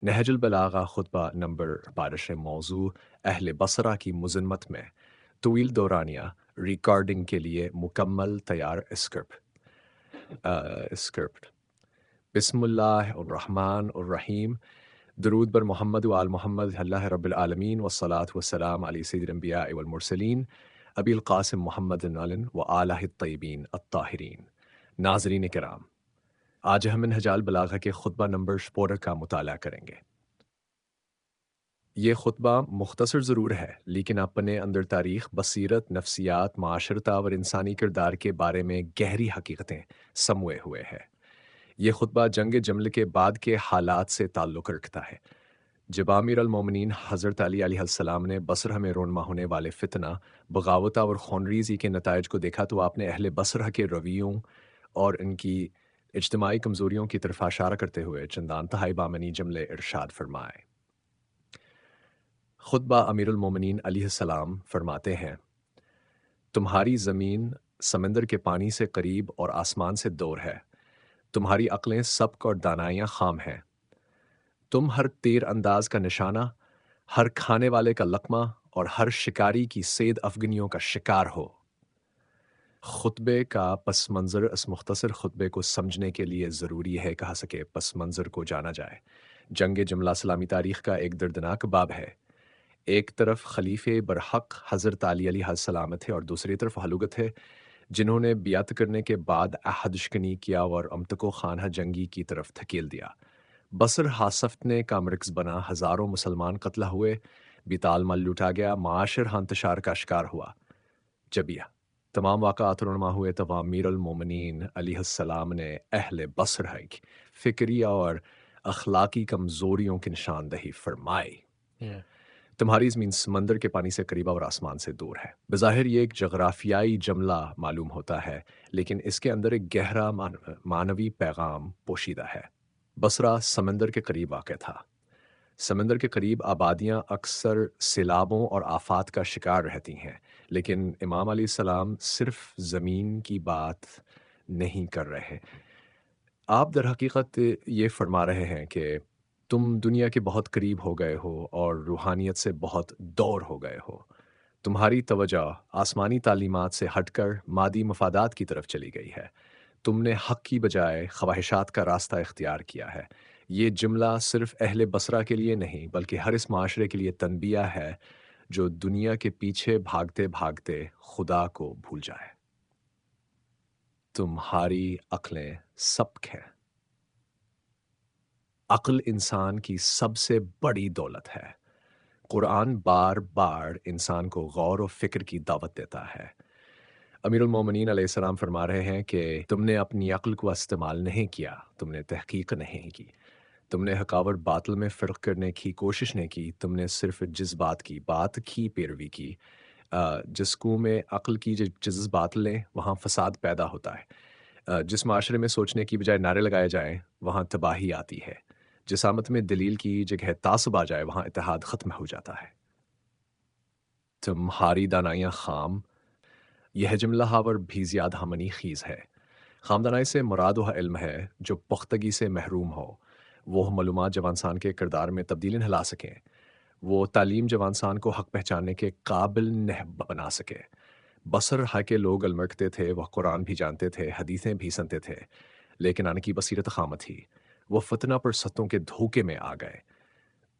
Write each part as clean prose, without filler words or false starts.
نہج البلاغہ خطبہ نمبر 12 موضوع اہل بصرہ کی مذمت میں طویل دورانیہ ریکارڈنگ کے لیے مکمل تیار اسکرپٹ بسم اللہ الرحمن الرحیم درود بر محمد و آل محمد اللہ رب العالمین والصلاة والسلام علی سید الانبیاء والمرسلین ابی القاسم محمد علن و آلہ الطیبین الطاہرین۔ ناظرین کرام، آج ہم نہج البلاغہ کے خطبہ نمبر 14 کا مطالعہ کریں گے۔ یہ خطبہ مختصر ضرور ہے لیکن اپنے اندر تاریخ، بصیرت، نفسیات، معاشرت اور انسانی کردار کے بارے میں گہری حقیقتیں سموئے ہوئے ہے۔ یہ خطبہ جنگ جمل کے بعد کے حالات سے تعلق رکھتا ہے جب امیر المومنین حضرت علی علیہ السلام نے بصرہ میں رونما ہونے والے فتنہ، بغاوت اور خونریزی کے نتائج کو دیکھا تو آپ نے اہل بصرہ کے رویوں اور ان کی اجتماعی کمزوریوں کی طرف اشارہ کرتے ہوئے چندان تہائی بامنی جملے ارشاد فرمائے۔ خطبہ امیر المومنین علیہ السلام فرماتے ہیں: تمہاری زمین سمندر کے پانی سے قریب اور آسمان سے دور ہے، تمہاری عقلیں سبک اور دانائیاں خام ہیں، تم ہر تیر انداز کا نشانہ، ہر کھانے والے کا لقمہ اور ہر شکاری کی صید افگنیوں کا شکار ہو۔ خطبے کا پس منظر اس مختصر خطبے کو سمجھنے کے لیے ضروری ہے کہا سکے پس منظر کو جانا جائے۔ جنگ جملہ اسلامی تاریخ کا ایک دردناک باب ہے۔ ایک طرف خلیفہ برحق حضرت علی علیہ السلام تھے اور دوسری طرف ہلوگ تھے جنہوں نے بیعت کرنے کے بعد عہد شکنی کیا اور امتکو خانہ جنگی کی طرف دھکیل دیا۔ بصر ہاصفتنے کا مرکز بنا، ہزاروں مسلمان قتل ہوئے، بیتال مل لوٹا گیا، معاشر انتشار کا شکار ہوا۔ جبیہ تمام واقعات رونما ہوئے تب امیر المومنین علیہ السلام نے اہل بصرہ کی فکری اور اخلاقی کمزوریوں کی نشاندہی فرمائی۔ تمہاری زمین سمندر کے پانی سے قریب اور آسمان سے دور ہے۔ بظاہر یہ ایک جغرافیائی جملہ معلوم ہوتا ہے لیکن اس کے اندر ایک گہرا معنوی پیغام پوشیدہ ہے۔ بصرہ سمندر کے قریب واقع تھا۔ سمندر کے قریب آبادیاں اکثر سیلابوں اور آفات کا شکار رہتی ہیں، لیکن امام علیہ السلام صرف زمین کی بات نہیں کر رہے۔ آپ در حقیقت یہ فرما رہے ہیں کہ تم دنیا کے بہت قریب ہو گئے ہو اور روحانیت سے بہت دور ہو گئے ہو۔ تمہاری توجہ آسمانی تعلیمات سے ہٹ کر مادی مفادات کی طرف چلی گئی ہے۔ تم نے حق کی بجائے خواہشات کا راستہ اختیار کیا ہے۔ یہ جملہ صرف اہل بصرہ کے لیے نہیں بلکہ ہر اس معاشرے کے لیے تنبیہ ہے جو دنیا کے پیچھے بھاگتے بھاگتے خدا کو بھول جائے۔ تمہاری عقلیں سبک ہیں۔ عقل انسان کی سب سے بڑی دولت ہے۔ قرآن بار بار انسان کو غور و فکر کی دعوت دیتا ہے۔ امیر المومنین علیہ السلام فرما رہے ہیں کہ تم نے اپنی عقل کو استعمال نہیں کیا، تم نے تحقیق نہیں کی، تم نے حق اور باطل میں فرق کرنے کی کوشش نہیں کی، تم نے صرف جذبات کی بات کی پیروی کی۔ جس کنویں میں عقل کی جذبات لیں وہاں فساد پیدا ہوتا ہے۔ جس معاشرے میں سوچنے کی بجائے نعرے لگائے جائیں وہاں تباہی آتی ہے۔ جس آمت میں دلیل کی جگہ تعصب آ جائے وہاں اتحاد ختم ہو جاتا ہے۔ تمہاری دانائیاں خام، یہ جملہ ہاور بھی زیادہ منی خیز ہے۔ خامدانائی سے مراد وہ علم ہے جو پختگی سے محروم ہو، وہ معلومات جو انسان کے کردار میں تبدیلی لا سکیں، وہ تعلیم جو انسان کو حق پہچاننے کے قابل بنا سکے۔ بصر ہا کے لوگ علم رکھتے تھے، وہ قرآن بھی جانتے تھے، حدیثیں بھی سنتے تھے، لیکن ان کی بصیرت خام تھی۔ وہ فتنہ پر ستوں کے دھوکے میں آ گئے۔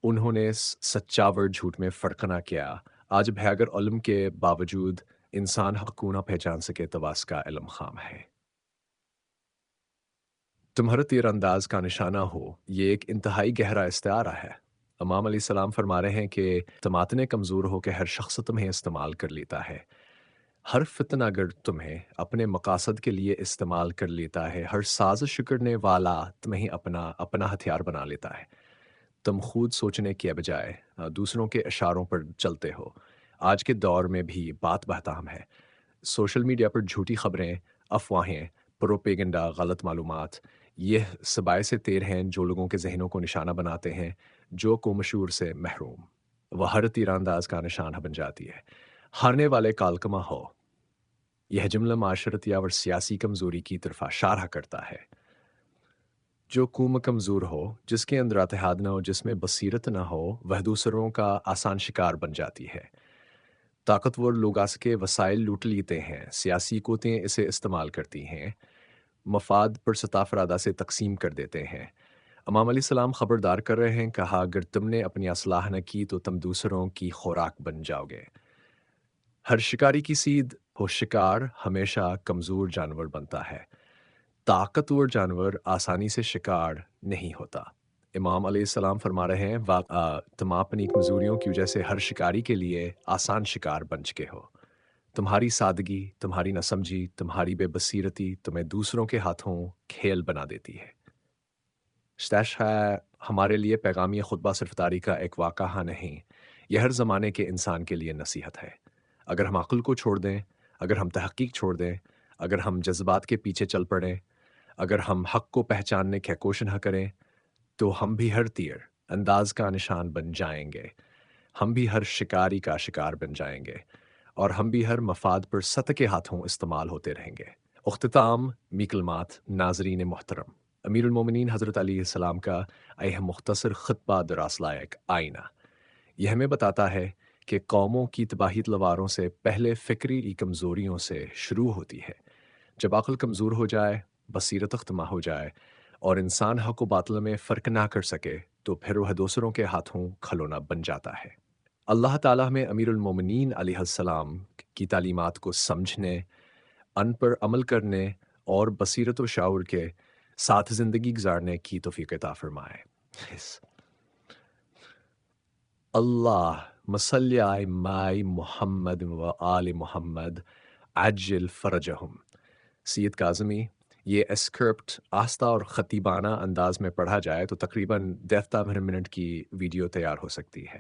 انہوں نے سچا ور جھوٹ میں فرق نہ کیا۔ آج بھی اگر علم کے باوجود انسان حق کو نہ پہچان سکے تو اس کا علم خام ہے۔ تمہارا تیر انداز کا نشانہ ہو، یہ ایک انتہائی گہرا استعارہ ہے۔ امام علیہ السلام فرما رہے ہیں کہ تم اتنے کمزور ہو کہ ہر شخص تمہیں استعمال کر لیتا ہے۔ ہر فتنہ گر تمہیں اپنے مقاصد کے لیے استعمال کر لیتا ہے، ہر سازش کرنے والا تمہیں اپنا ہتھیار بنا لیتا ہے۔ تم خود سوچنے کے بجائے دوسروں کے اشاروں پر چلتے ہو۔ آج کے دور میں بھی بات بہتام ہے۔ سوشل میڈیا پر جھوٹی خبریں، افواہیں، پروپیگنڈا، غلط معلومات، یہ سبائے سے تیر ہیں جو لوگوں کے ذہنوں کو نشانہ بناتے ہیں۔ جو کو مشہور سے محروم، وہ ہر تیر انداز کا نشانہ بن جاتی ہے۔ ہارنے والے کالکما ہو، یہ جملہ معاشرتی اور سیاسی کمزوری کی طرف اشارہ کرتا ہے۔ جو قوم کمزور ہو، جس کے اندر اتحاد نہ ہو، جس میں بصیرت نہ ہو، وہ دوسروں کا آسان شکار بن جاتی ہے۔ طاقتور لوگ آس کے وسائل لوٹ لیتے ہیں، سیاسی قوتیں اسے استعمال کرتی ہیں، مفاد پر افرادہ سے تقسیم کر دیتے ہیں۔ امام علیہ السلام خبردار کر رہے ہیں، کہا اگر تم نے اپنی اصلاح نہ کی تو تم دوسروں کی خوراک بن جاؤ گے۔ ہر شکاری کی سیدھ ہو، شکار ہمیشہ کمزور جانور بنتا ہے، طاقتور جانور آسانی سے شکار نہیں ہوتا۔ امام علیہ السلام فرما رہے ہیں، تم اپنی کمزوریوں کی وجہ سے ہر شکاری کے لیے آسان شکار بن چکے ہو۔ تمہاری سادگی، تمہاری نہ سمجھی، تمہاری بے بصیرتی تمہیں دوسروں کے ہاتھوں کھیل بنا دیتی ہے۔ اسٹیش ہے ہمارے لیے پیغامی خطبہ صرف تاریخ کا ایک واقعہ نہیں، یہ ہر زمانے کے انسان کے لیے نصیحت ہے۔ اگر ہم عقل کو چھوڑ دیں، اگر ہم تحقیق چھوڑ دیں، اگر ہم جذبات کے پیچھے چل پڑیں، اگر ہم حق کو پہچاننے کی کوشش نہ کریں، تو ہم بھی ہر تیر انداز کا نشان بن جائیں گے، ہم بھی ہر شکاری کا شکار بن جائیں گے، اور ہم بھی ہر مفاد پر سطح کے ہاتھوں استعمال ہوتے رہیں گے۔ اختتام می کلمات ناظرین محترم، امیر المومنین حضرت علیہ السلام کا مختصر خطبہ دراصل لائق آئینہ یہ ہمیں بتاتا ہے کہ قوموں کی تباہی تلواروں سے پہلے فکری کمزوریوں سے شروع ہوتی ہے۔ جب عقل کمزور ہو جائے، بصیرت اختمہ ہو جائے اور انسان حق و باطل میں فرق نہ کر سکے تو پھر وہ دوسروں کے ہاتھوں کھلونا بن جاتا ہے۔ اللہ تعالیٰ ہمیں امیر المومنین علیہ السلام کی تعلیمات کو سمجھنے، ان پر عمل کرنے اور بصیرت و شعور کے ساتھ زندگی گزارنے کی توفیق عطا فرمائے۔ اللہ مصلی علی مائی محمد و آل محمد عجل فرجہم۔ سید کاظمی، یہ اسکرپٹ آہستہ اور خطیبانہ انداز میں پڑھا جائے تو تقریباً 10 منٹ کی ویڈیو تیار ہو سکتی ہے۔